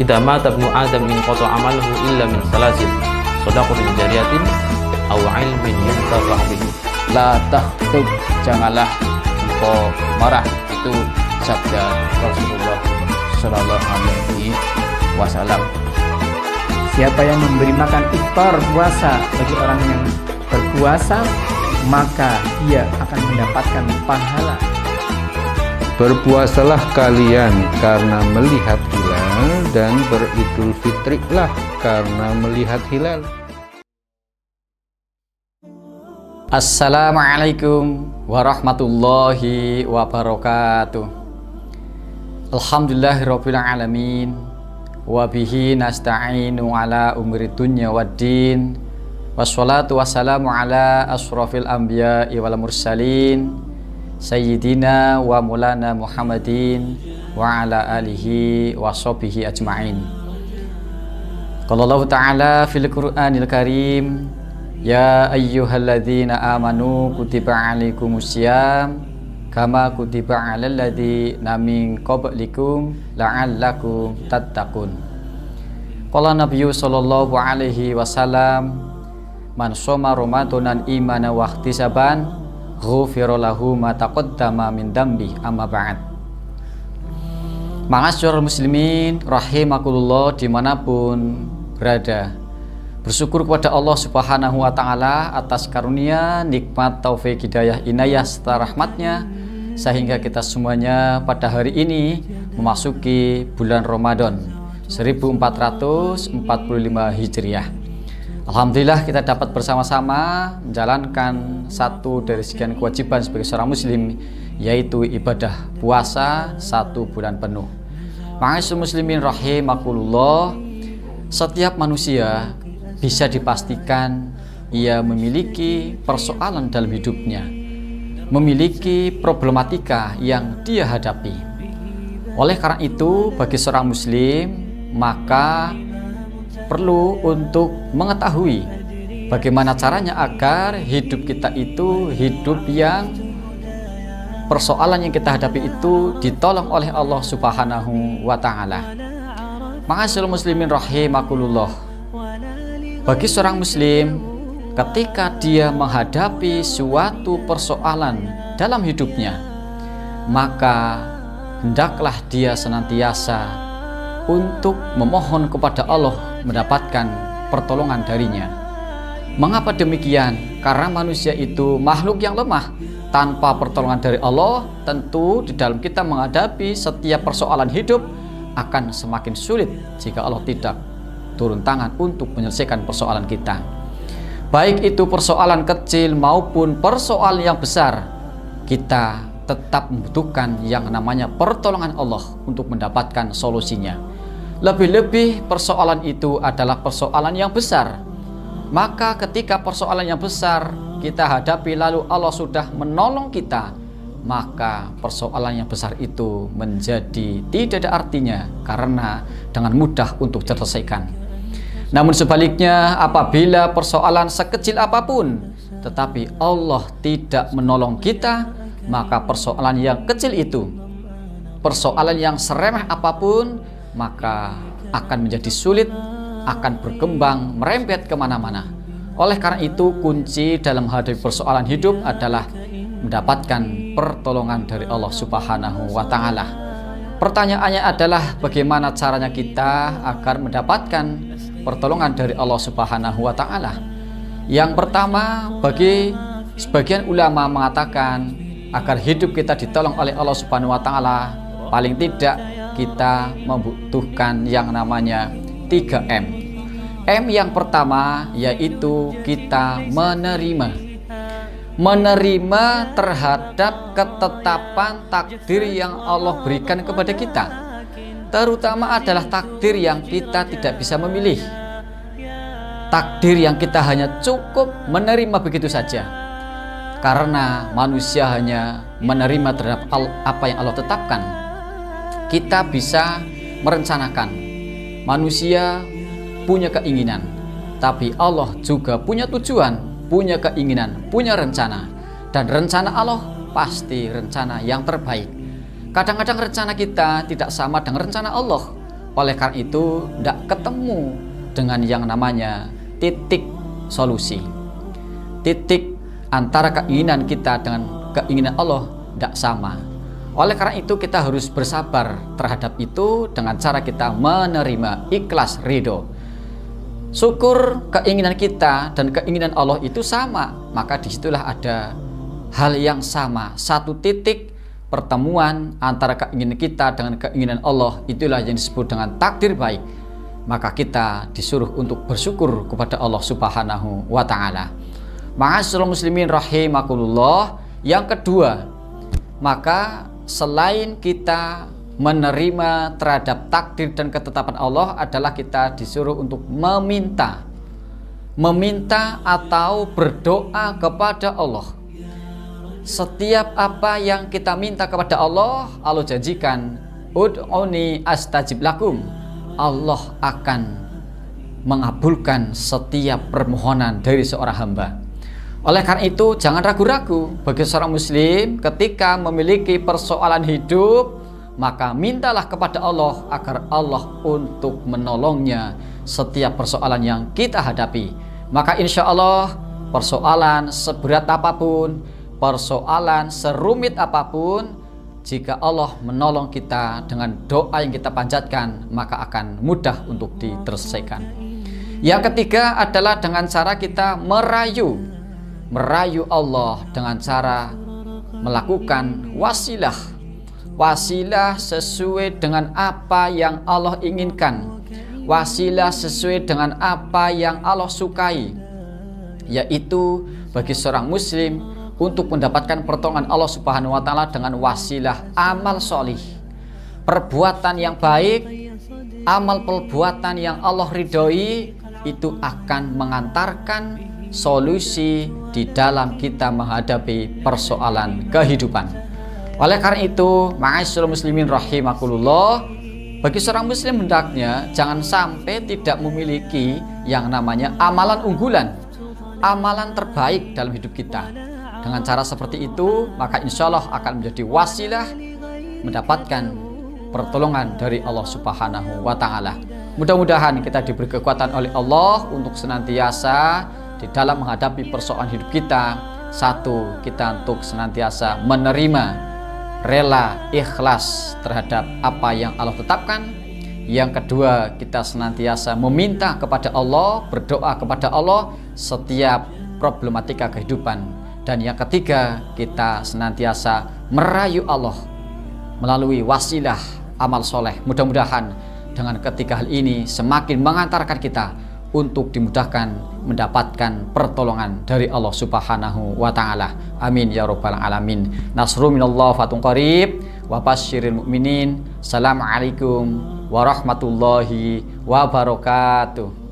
idza mata ibnu adam in qata amaluhu illa min salasin shadaqatin jariyatin aw ilmin yuntafa'u bihi. La takhtub, janganlah engkau marah. Itu sabda Rasulullah Shallallahu Alaihi Wasallam. Siapa yang memberi makan iftar puasa bagi orang yang berpuasa, maka dia akan mendapatkan pahala. Berpuasalah kalian karena melihat hilal, dan beridul fitrilah karena melihat hilal. Assalamualaikum warahmatullahi wabarakatuh. Alhamdulillahirabbil alamin, wa bihi nasta'inu ala umuri dunya waddin, wassalatu wassalamu ala asyrafil anbiya'i wal mursalin sayyidina wa maulana Muhammadin wa ala alihi wa sahbihi ajma'in. Qala Allah Ta'ala fil Qur'anil Karim, ya ayyuhalladzina amanu kutiba alaikumusiyam kama kutiba alal ladzina min qablikum la'allakum tattaqun. Qala Nabiyyu sallallahu alaihi wasallam, man shoma ramadanan imanan wa ihtisaban ghufira lahu ma taqaddama min dambi, amma ba'd. Ma'asyiral muslimin rahimakumullah dimanapun berada, bersyukur kepada Allah Subhanahu wa Ta'ala atas karunia, nikmat, taufik, hidayah, inayah serta rahmatnya, sehingga kita semuanya pada hari ini memasuki bulan Ramadan 1445 Hijriah. Alhamdulillah kita dapat bersama-sama menjalankan satu dari sekian kewajiban sebagai seorang muslim, yaitu ibadah puasa 1 bulan penuh. Ma'asyiral muslimin rahimakumullah, setiap manusia bisa dipastikan ia memiliki persoalan dalam hidupnya, memiliki problematika yang dia hadapi. Oleh karena itu, bagi seorang muslim maka perlu untuk mengetahui bagaimana caranya agar hidup kita itu hidup yang persoalan yang kita hadapi itu ditolong oleh Allah Subhanahu wa Ta'ala. Ma'asyiral muslimin rahimakumullah, bagi seorang muslim ketika dia menghadapi suatu persoalan dalam hidupnya, maka hendaklah dia senantiasa untuk memohon kepada Allah mendapatkan pertolongan darinya. Mengapa demikian? Karena manusia itu makhluk yang lemah. Tanpa pertolongan dari Allah, tentu di dalam kita menghadapi setiap persoalan hidup akan semakin sulit jika Allah tidak turun tangan untuk menyelesaikan persoalan kita. Baik itu persoalan kecil maupun persoalan yang besar, kita tetap membutuhkan yang namanya pertolongan Allah untuk mendapatkan solusinya. Lebih-lebih persoalan itu adalah persoalan yang besar. Maka ketika persoalan yang besar kita hadapi lalu Allah sudah menolong kita, maka persoalan yang besar itu menjadi tidak ada artinya karena dengan mudah untuk diselesaikan. Namun sebaliknya, apabila persoalan sekecil apapun tetapi Allah tidak menolong kita, maka persoalan yang kecil itu, persoalan yang seremeh apapun, maka akan menjadi sulit, akan berkembang, merembet kemana-mana. Oleh karena itu, kunci dalam menghadapi persoalan hidup adalah mendapatkan pertolongan dari Allah Subhanahu wa Ta'ala. Pertanyaannya adalah bagaimana caranya kita agar mendapatkan pertolongan dari Allah Subhanahu wa Ta'ala. Yang pertama, bagi sebagian ulama mengatakan agar hidup kita ditolong oleh Allah Subhanahu wa Ta'ala, paling tidak kita membutuhkan yang namanya 3M. M yang pertama yaitu kita menerima terhadap ketetapan takdir yang Allah berikan kepada kita, terutama adalah takdir yang kita tidak bisa memilih, takdir yang kita hanya cukup menerima begitu saja, karena manusia hanya menerima terhadap apa yang Allah tetapkan. Kita bisa merencanakan, manusia punya keinginan, tapi Allah juga punya tujuan, punya keinginan, punya rencana, dan rencana Allah pasti rencana yang terbaik. Kadang-kadang rencana kita tidak sama dengan rencana Allah. Oleh karena itu tidak ketemu dengan yang namanya titik solusi. Titik antara keinginan kita dengan keinginan Allah tidak sama. Oleh karena itu kita harus bersabar terhadap itu dengan cara kita menerima, ikhlas, ridho. Syukur keinginan kita dan keinginan Allah itu sama, maka disitulah ada hal yang sama. Satu titik pertemuan antara keinginan kita dengan keinginan Allah, itulah yang disebut dengan takdir baik. Maka kita disuruh untuk bersyukur kepada Allah Subhanahu wa ta'ala. Ma'asyiral muslimin rahimakumullah. Yang kedua, maka selain kita menerima terhadap takdir dan ketetapan Allah adalah kita disuruh untuk meminta atau berdoa kepada Allah. Setiap apa yang kita minta kepada Allah, Allah janjikan ud'uni astajib lakum. Allah akan mengabulkan setiap permohonan dari seorang hamba. Oleh karena itu jangan ragu-ragu bagi seorang muslim ketika memiliki persoalan hidup, maka mintalah kepada Allah agar Allah untuk menolongnya setiap persoalan yang kita hadapi. Maka insya Allah persoalan seberat apapun, persoalan serumit apapun, jika Allah menolong kita dengan doa yang kita panjatkan, maka akan mudah untuk diselesaikan. Yang ketiga adalah dengan cara kita merayu Allah dengan cara melakukan wasilah sesuai dengan apa yang Allah inginkan, wasilah sesuai dengan apa yang Allah sukai, yaitu bagi seorang muslim untuk mendapatkan pertolongan Allah Subhanahu wa ta'ala dengan wasilah amal solih, perbuatan yang baik, amal perbuatan yang Allah ridhoi, itu akan mengantarkan solusi di dalam kita menghadapi persoalan kehidupan. Oleh karena itu, ma'asyiral muslimin rahimakumullah, bagi seorang muslim hendaknya jangan sampai tidak memiliki yang namanya amalan unggulan, amalan terbaik dalam hidup kita. Dengan cara seperti itu, maka insya Allah akan menjadi wasilah mendapatkan pertolongan dari Allah Subhanahu wa ta'ala. Mudah-mudahan kita diberi kekuatan oleh Allah untuk senantiasa di dalam menghadapi persoalan hidup kita. Satu, kita untuk senantiasa menerima, rela, ikhlas terhadap apa yang Allah tetapkan. Yang kedua, kita senantiasa meminta kepada Allah, berdoa kepada Allah setiap problematika kehidupan. Dan yang ketiga, kita senantiasa merayu Allah melalui wasilah amal soleh. Mudah-mudahan dengan ketiga hal ini semakin mengantarkan kita untuk dimudahkan mendapatkan pertolongan dari Allah Subhanahu wa ta'ala. Amin ya rabbal alamin. Nasru minallah fatun qarib wa basyiril mu'minin. Assalamualaikum warahmatullahi wabarakatuh.